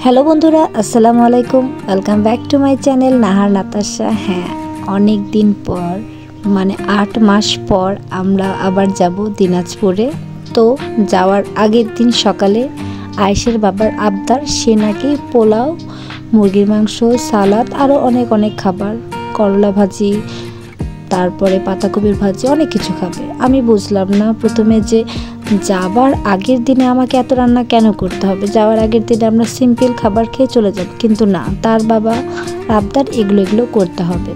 Hello বন্ধুরা, আসসালামু আলাইকুম। Welcome back to my channel Nahar Natasha. হ্যাঁ, অনেক দিন পর মানে 8 মাস পর আমরা আবার যাব দিনাজপুরে। তো যাওয়ার আগের দিন সকালে আয়েশের বাবার আবদার, সে নাকি পোলাও, মুরগির মাংস, সালাদ আরও অনেক অনেক খাবার, করলা ভাজি, তারপরে পাতাকপির ভাজি, অনেক কিছু খাবে। আমি বুঝলাম না প্রথমে যে যাবার আগের দিনে আমাকে এত রান্না কেন করতে হবে, যাওয়ার আগের দিনে আমরা সিম্পল খাবার খেয়ে চলে যাব। কিন্তু না, তার বাবা আবদার এগুলো করতে হবে।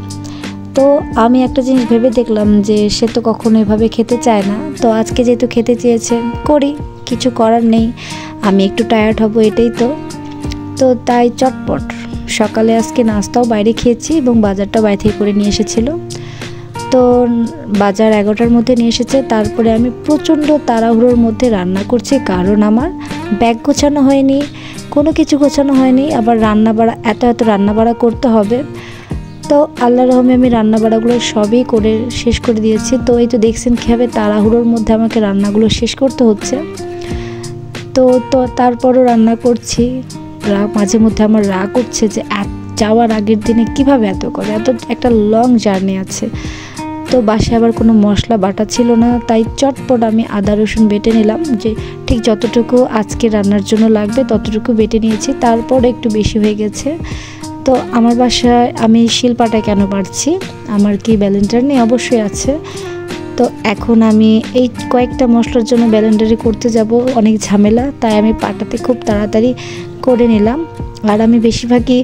তো আমি একটা জিনিস ভেবে দেখলাম যে সে তো কখনো এভাবে খেতে চায় না, তো আজকে যেহেতু খেতে চেয়েছে করি, কিছু করার নেই। আমি একটু টায়ার্ড হব, এটাই তো তাই চটপট সকালে আজকে নাস্তাও বাইরে খেয়েছি এবং বাজারটা বাইরে থেকে করে নিয়ে এসেছিলো। তো বাজার 11টার মধ্যে নিয়ে এসেছে। তারপরে আমি প্রচণ্ড তাড়াহুড়োর মধ্যে রান্না করছি, কারণ আমার ব্যাগ গোছানো হয়নি, কোনো কিছু গোছানো হয়নি, আবার রান্নাবাড়া এত রান্নাবাড়া করতে হবে। তো আল্লাহর রহমে আমি রান্নাবাড়াগুলো সবই করে শেষ করে দিয়েছি। তো এই তো দেখছেন কীভাবে তাড়াহুড়োর মধ্যে আমাকে রান্নাগুলো শেষ করতে হচ্ছে। তো তারপরও রান্না করছি। মাঝে মধ্যে আমার রাগ উঠছে যে যাওয়ার আগের দিনে কিভাবে এত করে, এত একটা লং জার্নি আছে। তো বাসায় আবার কোনো মশলা বাটা ছিল না, তাই চটপট আমি আদা রসুন বেটে নিলাম, যে ঠিক যতটুকু আজকে রান্নার জন্য লাগবে ততটুকু বেটে নিয়েছি। তারপর একটু বেশি হয়ে গেছে। তো আমার বাসায় আমি শিলপাটায় কেন পারছি, আমার কি ব্লেন্ডার নেই? অবশ্যই আছে। তো এখন আমি এই কয়েকটা মশলার জন্য ব্লেন্ডারে করতে যাব, অনেক ঝামেলা, তাই আমি পাটাতে খুব তাড়াতাড়ি করে নিলাম। আর আমি বেশিরভাগই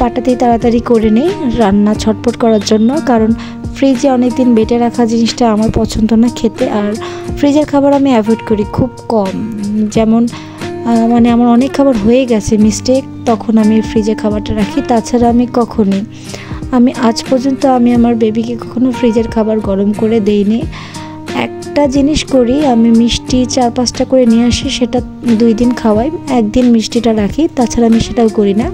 পাটাতেই তাড়াতাড়ি করে নিই রান্না ছটপট করার জন্য, কারণ ফ্রিজে অনেক দিন বেটে রাখা জিনিসটা আমার পছন্দ না খেতে। আর ফ্রিজের খাবার আমি অ্যাভয়েড করি খুব কম, যেমন মানে আমার অনেক খাবার হয়ে গেছে মিস্টেক, তখন আমি ফ্রিজে খাবারটা রাখি। তাছাড়া আমি আজ পর্যন্ত আমি আমার বেবিকে কখনো ফ্রিজের খাবার গরম করে দেইনি। একটা জিনিস করি, আমি মিষ্টি 4-5টা করে নিয়ে আসি, সেটা 2 দিন খাওয়াই, একদিন মিষ্টিটা রাখি, তাছাড়া আমি সেটাও করি না।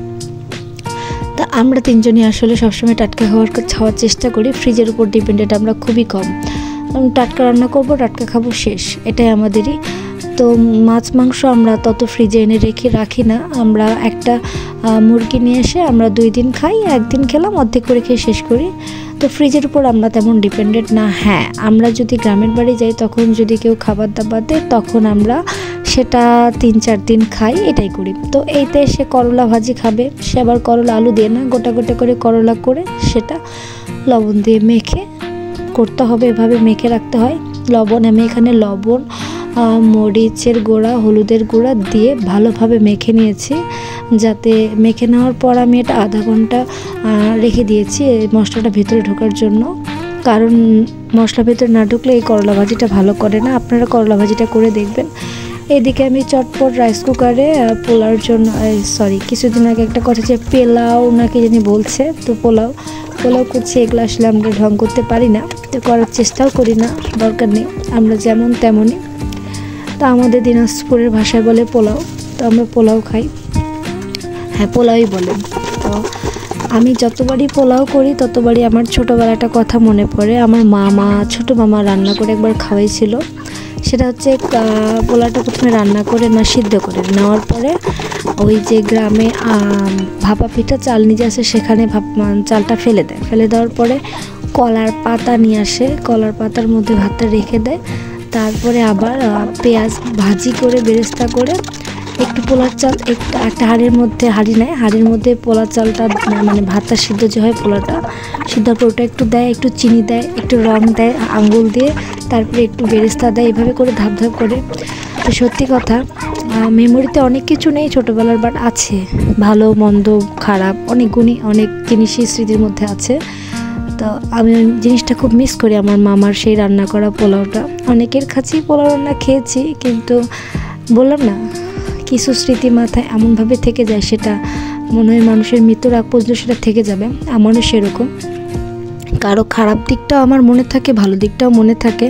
তা আমরা 3 জনই আসলে সবসময় টাটকা খাওয়ার চেষ্টা করি, ফ্রিজের উপর ডিপেন্ডেন্ট আমরা খুবই কম। টাটকা রান্না করব, টাটকা খাবো, শেষ, এটাই আমাদেরই। তো মাছ মাংস আমরা তত ফ্রিজে এনে রাখি না। আমরা একটা মুরগি নিয়ে এসে আমরা 2 দিন খাই, একদিন খেলাম, অর্ধেক করে খেয়ে শেষ করি। তো ফ্রিজের উপর আমরা তেমন ডিপেন্ডেন্ট না। হ্যাঁ, আমরা যদি গ্রামের বাড়ি যাই, তখন যদি কেউ খাবার দাবার দেয়, তখন আমরা সেটা 3-4 দিন খাই, এটাই করি। তো এইতে সে করলা ভাজি খাবে, সে আবার করলা আলু দিয়ে না, গোটা গোটা করে করলা করে সেটা লবণ দিয়ে মেখে করতে হবে, এভাবে মেখে রাখতে হয়। আমি এখানে লবণ, মরিচের গুঁড়া, হলুদের গুঁড়া দিয়ে ভালোভাবে মেখে নিয়েছি। যাতে মেখে নেওয়ার পর আমি এটা আধা ঘন্টা রেখে দিয়েছি এই মশলাটা ভেতরে ঢোকার জন্য, কারণ মশলা ভেতরে না ঢুকলে এই করলা ভাজিটা ভালো করে না। আপনারা করলা ভাজিটা করে দেখবেন। এদিকে আমি চটপট রাইস কুকারে পোলাওর জন্য, কিছুদিন আগে একটা কথা যে পেলাও নাকি জানি বলছে, তো পোলাও করছি। এগুলো আসলে আমরা ঢং করতে পারি না, তো করার চেষ্টাও করি না, দরকার নেই, আমরা যেমন তেমনই। তা আমাদের দিনাজপুরের ভাষায় বলে পোলাও, তো আমরা পোলাও খাই। হ্যাঁ, পোলাওই বলেন। তো আমি যতবারই পোলাও করি ততবারই আমার ছোটোবেলাটা কথা মনে পড়ে। আমার ছোটো মামা রান্না করে একবার খাওয়াইছিল। সেটা হচ্ছে পোলাওটা প্রথমে রান্না করে সিদ্ধ করে নেওয়ার পরে ওই যে গ্রামে ভাপা পিঠা চাল নিজে আসে, সেখানে চালটা ফেলে দেওয়ার পরে কলার পাতা নিয়ে আসে, কলার পাতার মধ্যে ভাতটা রেখে দেয়। তারপরে আবার পেঁয়াজ ভাজি করে বেরেস্তা করে একটু পোলার চাল একটা হাঁড়ির মধ্যে পোলার চালটা মানে ভাতটা সিদ্ধ যে হয়, পোলাটা সিদ্ধ করে ওটা একটু দেয়, একটু চিনি দেয়, একটু রং দেয় আঙ্গুল দিয়ে, তারপরে একটু বেরেস্তা দেয়, এভাবে করে ধাপ করে। তো সত্যি কথা, মেমোরিতে অনেক কিছু নেই ছোটোবেলার, বাট আছে ভালো মন্দ খারাপ অনেক জিনিসই স্মৃতির মধ্যে আছে। তো আমি ওই জিনিসটা খুব মিস করি, আমার মামার সেই রান্না করা পোলাওটা। অনেকের কাছেই পোলাও রান্না খেয়েছি, কিন্তু বললাম না, কিছু স্মৃতি মাথায় এমনভাবে থেকে যায়, সেটা মনে হয় মানুষের মৃত্যুর আগ পর্যন্ত সেটা থেকে যাবে। আমারও সেরকম, কারো খারাপ দিকটাও আমার মনে থাকে, ভালো দিকটাও মনে থাকে।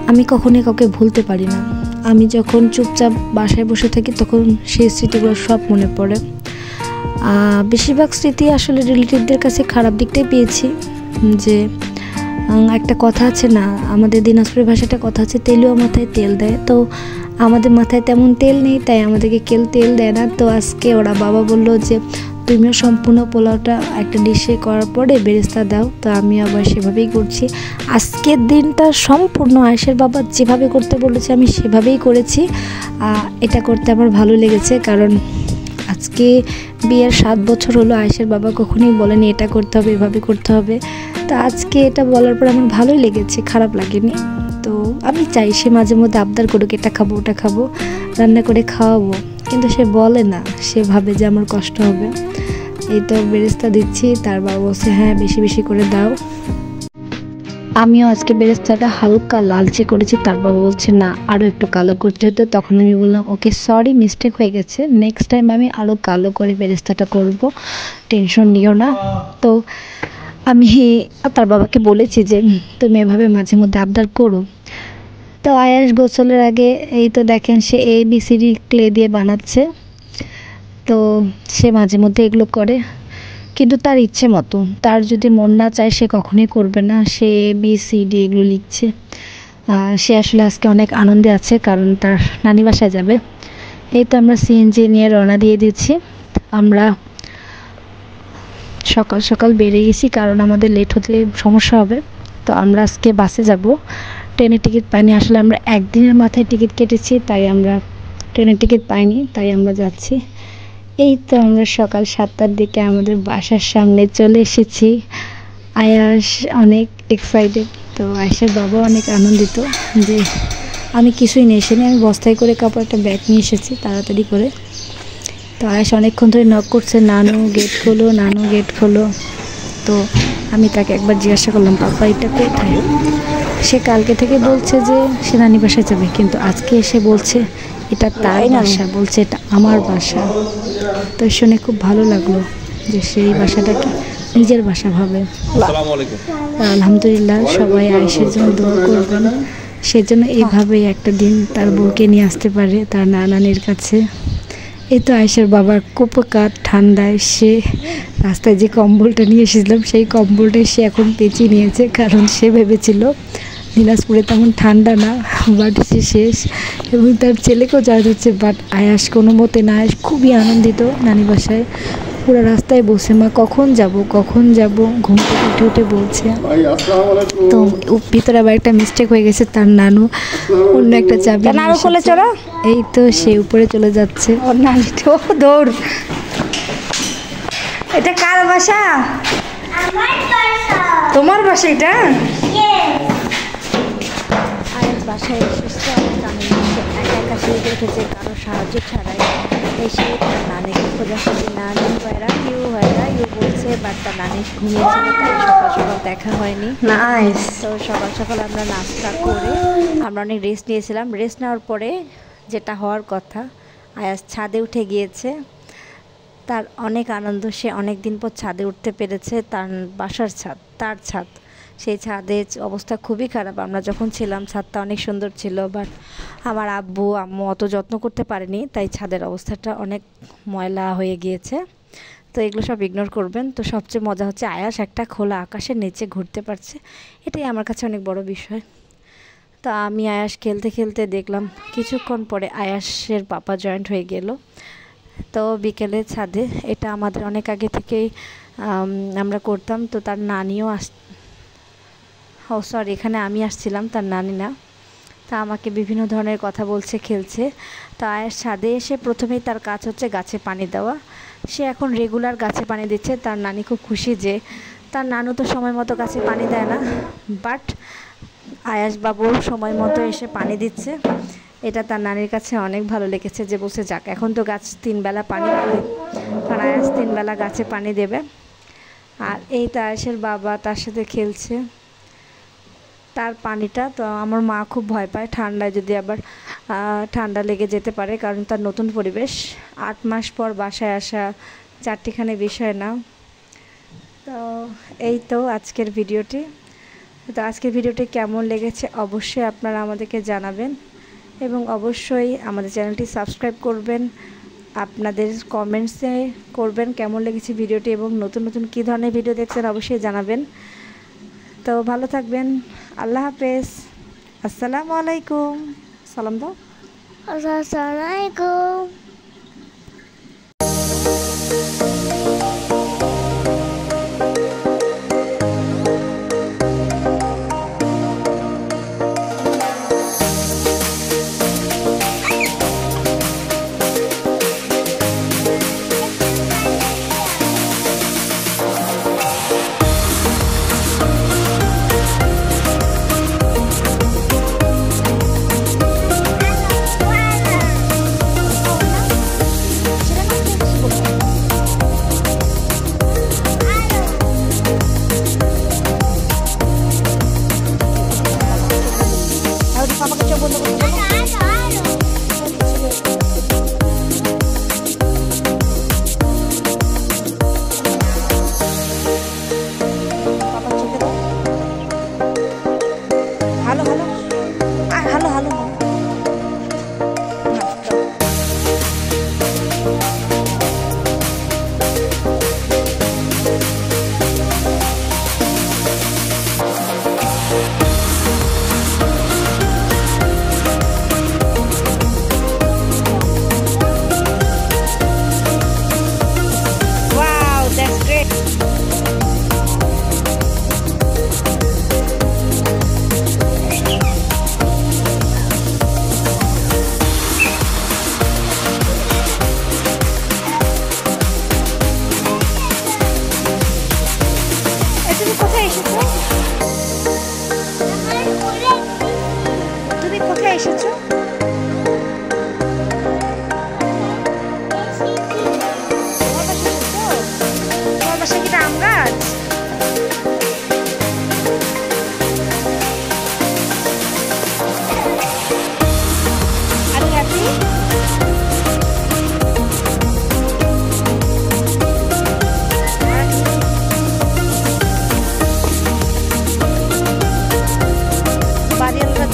আমি কখনোই কাউকে ভুলতে পারি না। আমি যখন চুপচাপ বাসায় বসে থাকি, তখন সেই স্মৃতিগুলো সব মনে পড়ে। বেশিরভাগ স্মৃতি আসলে রিলেটিভদের কাছে খারাপ দিকটাই পেয়েছি। যে একটা কথা আছে না, আমাদের দিনাজপুরের ভাষাটা কথা আছে, তেলিও মাথায় তেল দেয়। তো আমাদের মাথায় তেমন তেল নেই, তাই আমাদেরকে কেউ তেল দেয় না। তো আজকে ওরা বাবা বলল যে তুমিও সম্পূর্ণ পোলাওটা একটা ডিশে করার পরে বেরেস্তা দাও। তো আমি আবার সেভাবেই করছি। আজকের দিনটা সম্পূর্ণ আয়েশের বাবা যেভাবে করতে বলেছে আমি সেভাবেই করেছি। এটা করতে আমার ভালো লেগেছে, কারণ আজকে বিয়ের 7 বছর হলো, আয়েশের বাবা কখনোই বলেনি এটা করতে হবে, এভাবে করতে হবে। তো আজকে এটা বলার পর আমার ভালোই লেগেছে, খারাপ লাগেনি। তো আমি চাই সে মাঝে মধ্যে আবদার করুক, এটা খাবো ওটা খাবো, রান্না করে খাওয়াবো, কিন্তু সে বলে না, সে ভাবে যে আমার কষ্ট হবে। এই তো বেরেস্তা দিচ্ছি, তার বাবা বলছে হ্যাঁ বেশি বেশি করে দাও। আমিও আজকে বেরেস্তাটা হালকা লালচে করেছি, তার বাবা বলছে না আরও একটু কালো করতে হতো। তখন আমি বললাম ওকে সরি, মিস্টেক হয়ে গেছে, নেক্সট টাইম আমি আরও কালো করে বেরেস্তাটা করব, টেনশন নিও না। তো আমি তার বাবাকে বলেছি যে তুমি এভাবে মাঝে মধ্যে আবদার করো। তো আয়াস গোসলের আগে এই তো দেখেন সে ABCD ক্লে দিয়ে বানাচ্ছে। তো সে মাঝে মধ্যে এগুলো করে, কিন্তু তার ইচ্ছে মতো, তার যদি মন না চায় সে কখনোই করবে না। সে ABCD এগুলো লিখছে। সে আসলে আজকে অনেক আনন্দে আছে, কারণ তার নানি বাসায় যাবে। এই তো আমরা CNG নিয়ে রওনা দিয়ে দিচ্ছি। আমরা সকাল সকাল বেরিয়ে গেছি, কারণ আমাদের লেট হতে সমস্যা হবে। তো আমরা আজকে বাসে যাব, ট্রেনের টিকিট পাইনি। আসলে আমরা একদিনের মাথায় টিকিট কেটেছি, তাই আমরা ট্রেনের টিকিট পাইনি, তাই আমরা যাচ্ছি। এই তো আমরা সকাল 7টার দিকে আমাদের বাসার সামনে চলে এসেছি। আয়াস অনেক এক্সাইটেড, তো আয়েশের বাবা অনেক আনন্দিত যে আমি কিছুই নিয়ে এসেছি, আমি বস্তায় করে কাপড় একটা ব্যাগ নিয়ে এসেছি তাড়াতাড়ি করে। তো আয়েশ অনেকক্ষণ ধরে নক করছে, নানু গেট খোলো, নানু গেট খোলো। তো আমি তাকে একবার জিজ্ঞাসা করলাম পাপা এটা কোথায়। সে কালকে থেকে বলছে যে সে নানি বাসায় যাবে, কিন্তু আজকে এসে বলছে এটা তার বাসা, বলছে এটা আমার বাসা। তো শুনে খুব ভালো লাগলো যে সেই বাসাটাকে নিজের বাসা ভাবে। আলহামদুলিল্লাহ, সবাই আয়েশের জন্য দোয়া করবেন, সেজন্য এইভাবেই একটা দিন তার বউকে নিয়ে আসতে পারে তার নানির কাছে। এই তো আয়েশের বাবার কুপকাত ঠান্ডায় সে রাস্তায় যে কম্বলটা নিয়ে এসেছিলাম সেই কম্বলটাই সে এখন পেঁচিয়ে নিয়েছে, কারণ সে ভেবেছিল দিনাজপুরে তেমন ঠান্ডা না, বাট সে শেষ। এবং তার ছেলেকেও যাওয়া যাচ্ছে, বাট আয়াস কোনো মতে না, আয়াস খুবই আনন্দিত নানি বাসায়। পুরো রাস্তায় বসে মা কখন যাব কখন যাব, ঘুম থেকে উঠে উঠে বলছে। তো ভিতরে আবার একটা মিস্টেক হয়ে গেছে, তার নানু অন্য একটা চাবি চলে চলো। এই তো সে উপরে চলে যাচ্ছে, ওর নানি তো দৌড়। এটা কার বাসা? তোমার বাসা এটা? বাসায় এসেছে অনেক আনন্দ, একা একা সিঁড়িতে উঠেছে কারো সাহায্য ছাড়াই। এসে তার নানিকে খোঁজাখুঁজি, নানি হয়রা ইউ বলছে, বাট তার নানি ঘুমিয়েছিল, তাই সকাল সকাল দেখা হয়নি। তো সকাল সকাল আমরা নাস্তা করে আমরা অনেক রেস্ট নিয়েছিলাম। রেস্ট নেওয়ার পরে যেটা হওয়ার কথা, আয়াস ছাদে উঠে গিয়েছে। তার অনেক আনন্দ, সে অনেক দিন পর ছাদে উঠতে পেরেছে, তার বাসার ছাদ, তার ছাদ। সেই ছাদের অবস্থা খুবই খারাপ। আমরা যখন ছিলাম ছাদটা অনেক সুন্দর ছিল, বাট আমার আব্বু আম্মু অত যত্ন করতে পারেনি, তাই ছাদের অবস্থাটা অনেক ময়লা হয়ে গিয়েছে। তো এগুলো সব ইগনোর করবেন। তো সবচেয়ে মজা হচ্ছে আয়াস একটা খোলা আকাশের নিচে ঘুরতে পারছে, এটাই আমার কাছে অনেক বড় বিষয়। তো আমি আয়াস খেলতে খেলতে দেখলাম কিছুক্ষণ পরে আয়াসের পাপা জয়েন্ট হয়ে গেল। তো বিকেলে ছাদে, এটা আমাদের অনেক আগে থেকেই আমরা করতাম। তো তার নানিও সরি, এখানে আমি আসছিলাম, তার নানি না। তা আমাকে বিভিন্ন ধরনের কথা বলছে, খেলছে। তো আয়াস ছাদে এসে প্রথমেই তার কাজ হচ্ছে গাছে পানি দেওয়া। সে এখন রেগুলার গাছে পানি দিচ্ছে। তার নানি খুব খুশি যে তার নানু তো সময় মতো গাছে পানি দেয় না, বাট আয়াস বাবুর সময় মতো এসে পানি দিচ্ছে। এটা তার নানির কাছে অনেক ভালো লেগেছে, যে বসে যাক এখন তো গাছ 3 বেলা পানি পাবে, কারণ আয়াস 3 বেলা গাছে পানি দেবে। আর এই তো আয়াসের বাবা তার সাথে খেলছে তার পানিটা। তো আমার মা খুব ভয় পায় ঠান্ডায়, যদি আবার ঠান্ডা লেগে যেতে পারে, কারণ তার নতুন পরিবেশ, 8 মাস পর বাসায় আসা চারটিখানে বিষয় না। তো এই তো আজকের ভিডিওটি। তো আজকের ভিডিওটি কেমন লেগেছে অবশ্যই আপনারা আমাদেরকে জানাবেন, এবং অবশ্যই আমাদের চ্যানেলটি সাবস্ক্রাইব করবেন। আপনাদের কমেন্টসে করবেন কেমন লেগেছে ভিডিওটি, এবং নতুন নতুন কী ধরনের ভিডিও দেখছেন অবশ্যই জানাবেন। তো ভালো থাকবেন, আল্লাহ হাফেজ, আসসালামু আলাইকুম, সালাম দাও। Assalamualaikum.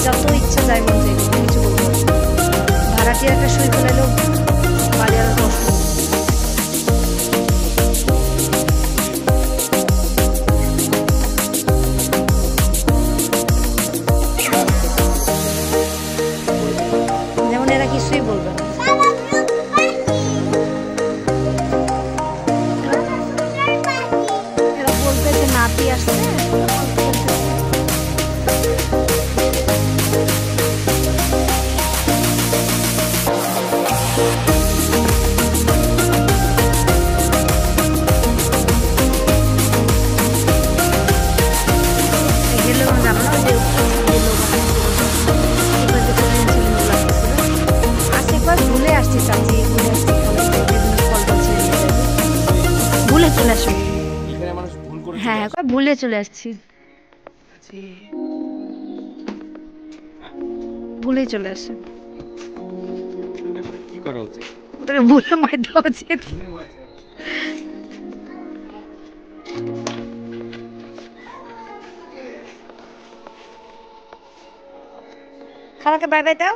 যত ইচ্ছা যায় মন চাইবে কিছু বলবো ভাড়াটিয়া একটা সই ফেলাইলেও বাড়ি আরো কষ্ট যেমন এরা কিছুই বলবে না এরা বলবে যে নাতি আসছে হ্যাঁ ভুলে চলে আসছি ভুলে চলে আসছে কি করা উচিত তোকে ভুলে মার দেওয়া উচিত খালাকে বাই বাই দাও